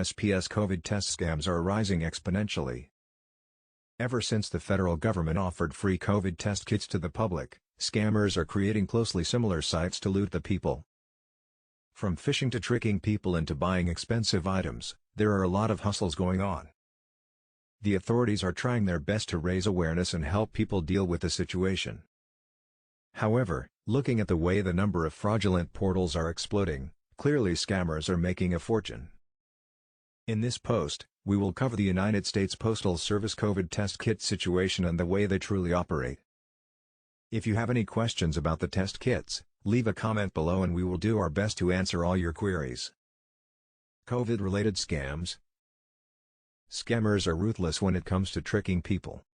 USPS COVID test scams are rising exponentially. Ever since the federal government offered free COVID test kits to the public, scammers are creating closely similar sites to loot the people. From phishing to tricking people into buying expensive items, there are a lot of hustles going on. The authorities are trying their best to raise awareness and help people deal with the situation. However, looking at the way the number of fraudulent portals are exploding, clearly scammers are making a fortune. In this post, we will cover the United States Postal Service COVID test kit situation and the way they truly operate. If you have any questions about the test kits, leave a comment below and we will do our best to answer all your queries. COVID-related scams. Scammers are ruthless when it comes to tricking people.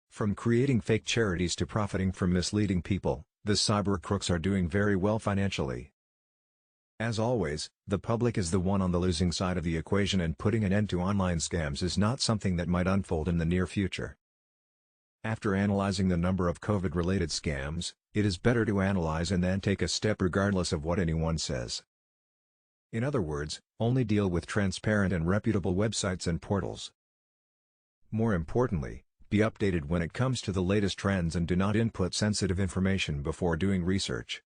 From creating fake charities to profiting from misleading people, the cyber crooks are doing very well financially. As always, the public is the one on the losing side of the equation, and putting an end to online scams is not something that might unfold in the near future. After analyzing the number of COVID-related scams, it is better to analyze and then take a step regardless of what anyone says. In other words, only deal with transparent and reputable websites and portals. More importantly, be updated when it comes to the latest trends and do not input sensitive information before doing research.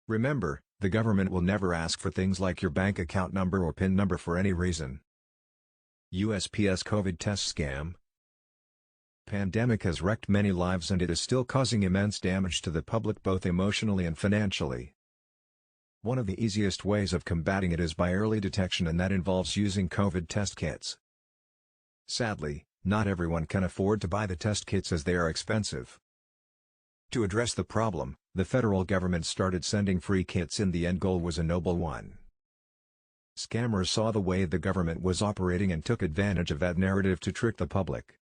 Remember, the government will never ask for things like your bank account number or PIN number for any reason. USPS COVID test scam. Pandemic has wrecked many lives and it is still causing immense damage to the public both emotionally and financially. One of the easiest ways of combating it is by early detection, and that involves using COVID test kits. Sadly, not everyone can afford to buy the test kits as they are expensive. To address the problem, the federal government started sending free kits, and the end goal was a noble one. Scammers saw the way the government was operating and took advantage of that narrative to trick the public.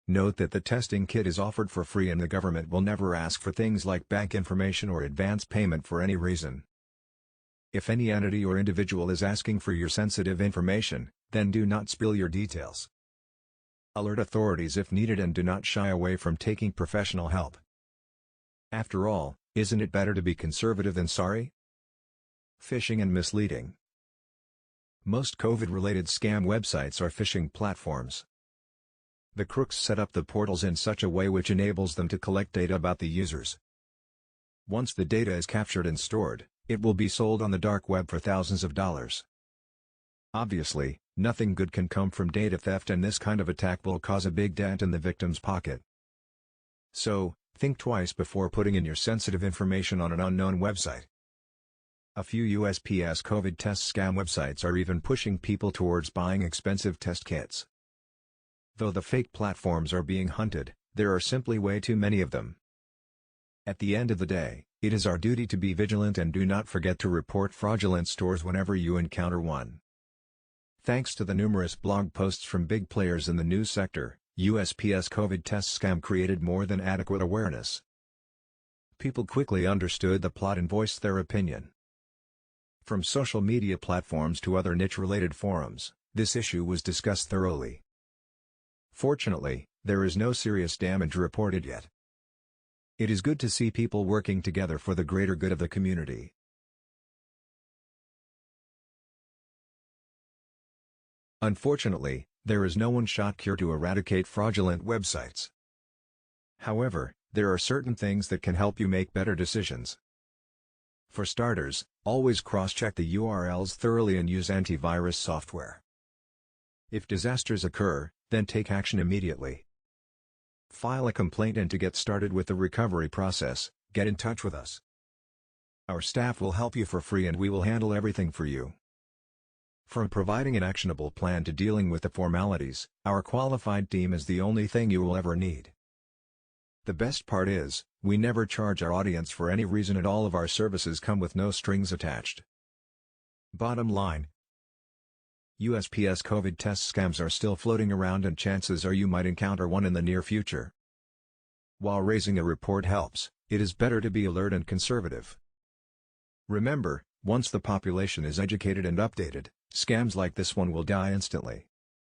Note that the testing kit is offered for free and the government will never ask for things like bank information or advance payment for any reason. If any entity or individual is asking for your sensitive information, then do not spill your details. Alert authorities if needed and do not shy away from taking professional help. After all, isn't it better to be conservative than sorry? Phishing and misleading. Most COVID-related scam websites are phishing platforms. The crooks set up the portals in such a way which enables them to collect data about the users. Once the data is captured and stored, it will be sold on the dark web for thousands of dollars. Obviously, nothing good can come from data theft, and this kind of attack will cause a big dent in the victim's pocket. So, think twice before putting in your sensitive information on an unknown website. A few USPS COVID test scam websites are even pushing people towards buying expensive test kits. Though the fake platforms are being hunted, there are simply way too many of them. At the end of the day, it is our duty to be vigilant and do not forget to report fraudulent stores whenever you encounter one. Thanks to the numerous blog posts from big players in the news sector, USPS COVID test scam created more than adequate awareness. People quickly understood the plot and voiced their opinion. From social media platforms to other niche-related forums, this issue was discussed thoroughly. Fortunately, there is no serious damage reported yet. It is good to see people working together for the greater good of the community. Unfortunately, there is no one-shot cure to eradicate fraudulent websites. However, there are certain things that can help you make better decisions. For starters, always cross-check the URLs thoroughly and use antivirus software. If disasters occur, then take action immediately. File a complaint, and to get started with the recovery process, get in touch with us. Our staff will help you for free and we will handle everything for you. From providing an actionable plan to dealing with the formalities, our qualified team is the only thing you will ever need. The best part is, we never charge our audience for any reason, and all of our services come with no strings attached. Bottom line, USPS COVID test scams are still floating around, and chances are you might encounter one in the near future. While raising a report helps, it is better to be alert and conservative. Remember, once the population is educated and updated, scams like this one will die instantly.